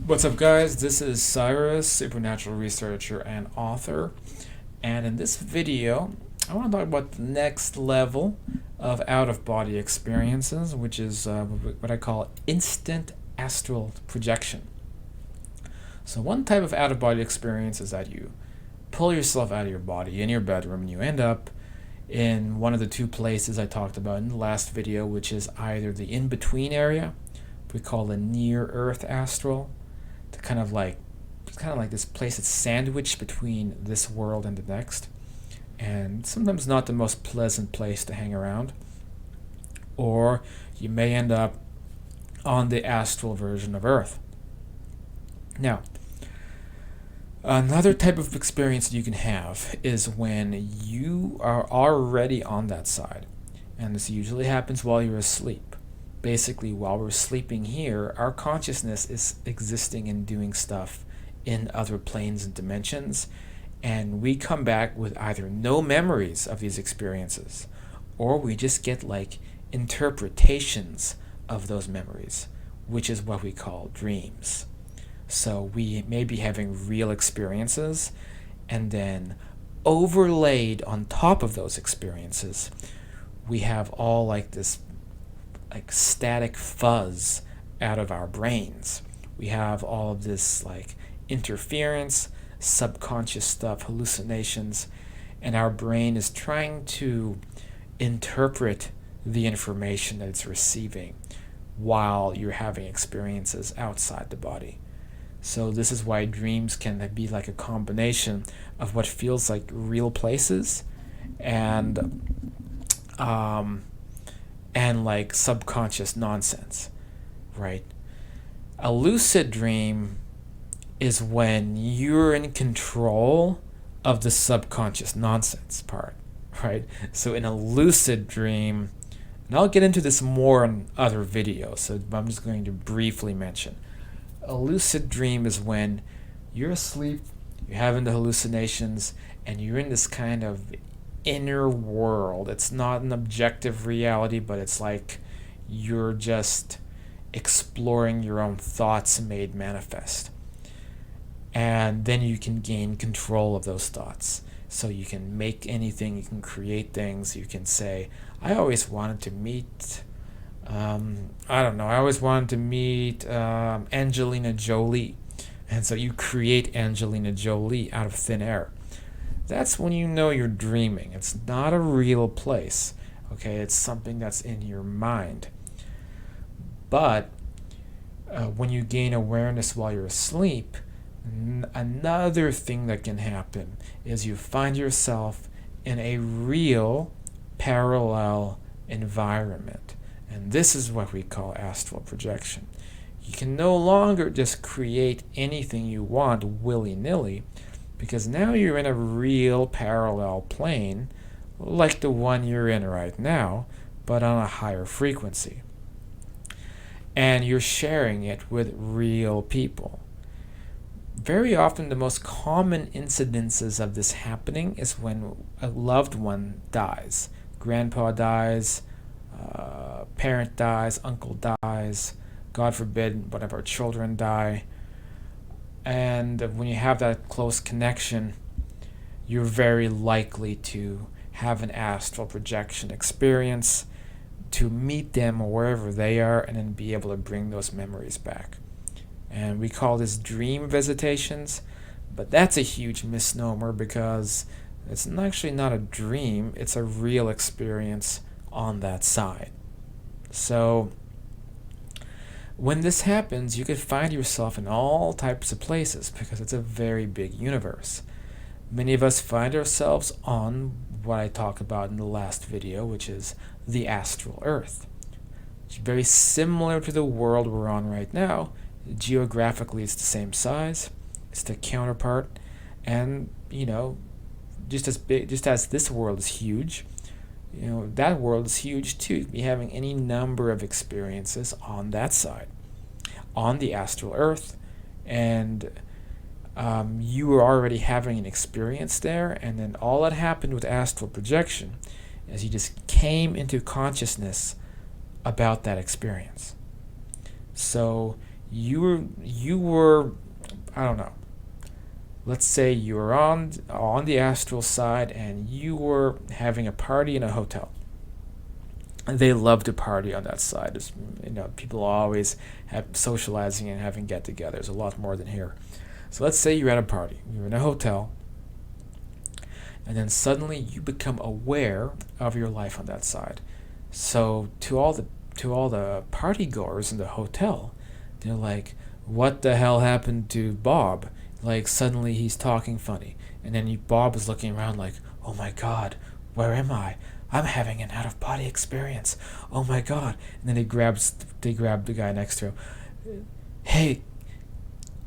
What's up, guys? This is Cyrus, supernatural researcher and author. And in this video, I want to talk about the next level of out of body experiences, which is what I call instant astral projection. So, one type of out of body experience is that you pull yourself out of your body in your bedroom and you end up in one of the two places I talked about in the last video, which is either the in between area, we call the near earth astral, to kind of like this place that's sandwiched between this world and the next, and sometimes not the most pleasant place to hang around. Or you may end up on the astral version of Earth. Now, another type of experience that you can have is when you are already on that side, and this usually happens while you're asleep. Basically, while we're sleeping here, our consciousness is existing and doing stuff in other planes and dimensions, and we come back with either no memories of these experiences, or we just get like interpretations of those memories, which is what we call dreams. So we may be having real experiences, and then overlaid on top of those experiences, we have all like this like static fuzz out of our brains. We have all of this like interference, subconscious stuff, hallucinations, and our brain is trying to interpret the information that it's receiving while you're having experiences outside the body. So this is why dreams can be like a combination of what feels like real places and like subconscious nonsense, right? A lucid dream is when you're in control of the subconscious nonsense part, right? So in a lucid dream, and I'll get into this more in other videos, so I'm just going to briefly mention. A lucid dream is when you're asleep, you're having the hallucinations, and you're in this kind of inner world. It's not an objective reality, but it's like you're just exploring your own thoughts made manifest. And then you can gain control of those thoughts. So you can make anything, you can create things, you can say, I always wanted to meet I always wanted to meet Angelina Jolie. And so you create Angelina Jolie out of thin air. That's when you know you're dreaming. It's not a real place. Okay, it's something that's in your mind. But when you gain awareness while you're asleep, another thing that can happen is you find yourself in a real parallel environment. And this is what we call astral projection. You can no longer just create anything you want willy-nilly, because now you're in a real parallel plane, like the one you're in right now, but on a higher frequency. And you're sharing it with real people. Very often, the most common incidences of this happening is when a loved one dies. Grandpa dies, parent dies, uncle dies, God forbid, one of our children die. And when you have that close connection, you're very likely to have an astral projection experience, to meet them wherever they are, and then be able to bring those memories back. And we call this dream visitations, but that's a huge misnomer because it's actually not a dream, it's a real experience on that side. So when this happens, you could find yourself in all types of places because it's a very big universe. Many of us find ourselves on what I talked about in the last video, which is the astral Earth. It's very similar to the world we're on right now. Geographically, it's the same size. It's the counterpart, and just as big, just as this world is huge, that world is huge too. You'd be having any number of experiences on that side, on the astral Earth, and you were already having an experience there, and then all that happened with astral projection is you just came into consciousness about that experience. So you were, I don't know. Let's say you were on the astral side and you were having a party in a hotel. They love to party on that side. People always have socializing and having get-togethers a lot more than here. So let's say you're at a party, you're in a hotel, and then suddenly you become aware of your life on that side. So to all the party goers in the hotel, they're like, "What the hell happened to Bob?" Like suddenly he's talking funny, and then Bob is looking around like, "Oh my God, where am I? I'm having an out of body experience. Oh my God!" And then they grab the guy next to him. "Hey,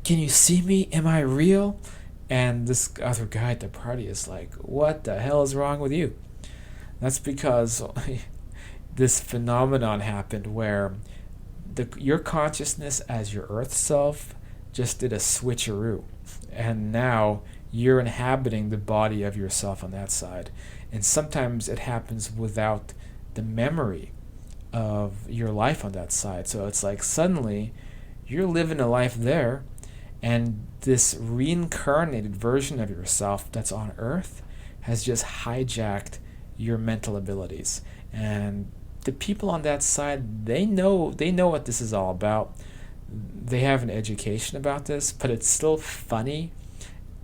can you see me? Am I real?" And this other guy at the party is like, "What the hell is wrong with you?" That's because this phenomenon happened where your consciousness as your earth self just did a switcheroo, and now you're inhabiting the body of yourself on that side. And sometimes it happens without the memory of your life on that side. So it's like suddenly you're living a life there, and this reincarnated version of yourself that's on earth has just hijacked your mental abilities. And the people on that side, they know what this is all about. They have an education about this, but it's still funny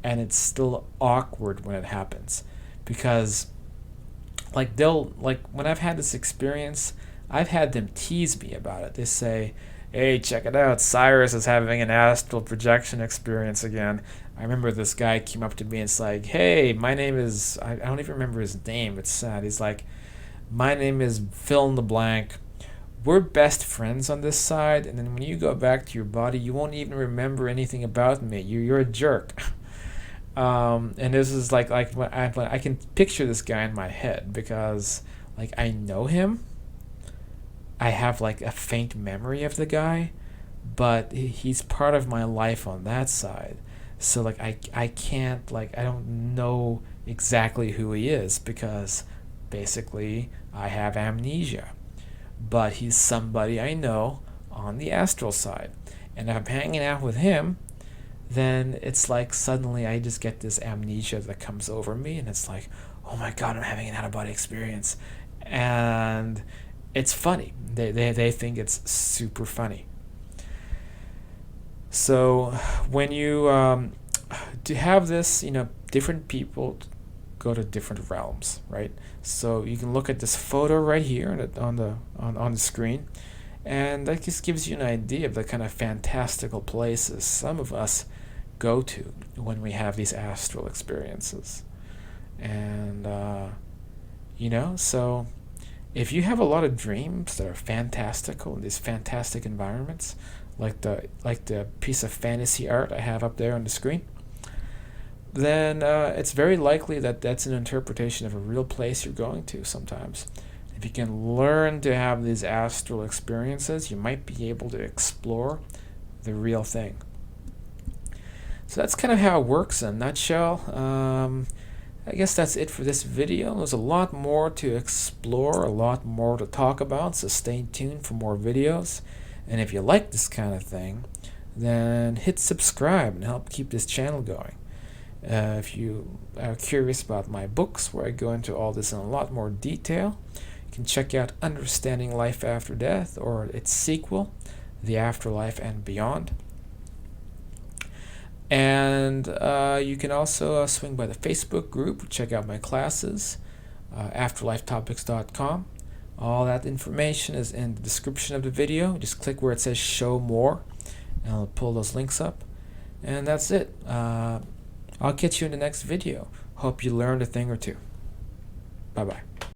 and it's still awkward when it happens, because when I've had this experience, I've had them tease me about it. They say, "Hey, check it out, Cyrus is having an astral projection experience again." I remember this guy came up to me and it's like, "Hey, my name is," I don't even remember his name, it's sad. He's like, "My name is fill in the blank. We're best friends on this side, and then when you go back to your body, you won't even remember anything about me. You're a jerk." And this is like when I can picture this guy in my head, because like I know him. I have like a faint memory of the guy, but he's part of my life on that side. So like I can't, like, I don't know exactly who he is, because basically I have amnesia. But he's somebody I know on the astral side. And if I'm hanging out with him, then it's like suddenly I just get this amnesia that comes over me, and it's like, "Oh my God, I'm having an out of body experience." And it's funny. They think it's super funny. So when you to have this, different people go to different realms, right? So you can look at this photo right here on the screen, and that just gives you an idea of the kind of fantastical places some of us go to when we have these astral experiences. And so if you have a lot of dreams that are fantastical in these fantastic environments, like the piece of fantasy art I have up there on the screen, then it's very likely that that's an interpretation of a real place you're going to sometimes. If you can learn to have these astral experiences, you might be able to explore the real thing. So that's kind of how it works in a nutshell. I guess that's it for this video. There's a lot more to explore, a lot more to talk about, so stay tuned for more videos. And if you like this kind of thing, then hit subscribe and help keep this channel going. If you are curious about my books, where I go into all this in a lot more detail, you can check out Understanding Life After Death, or its sequel, The Afterlife and Beyond. And you can also swing by the Facebook group, check out my classes, afterlifetopics.com. All that information is in the description of the video. Just click where it says show more, and I'll pull those links up. And that's it. I'll catch you in the next video. Hope you learned a thing or two. Bye-bye.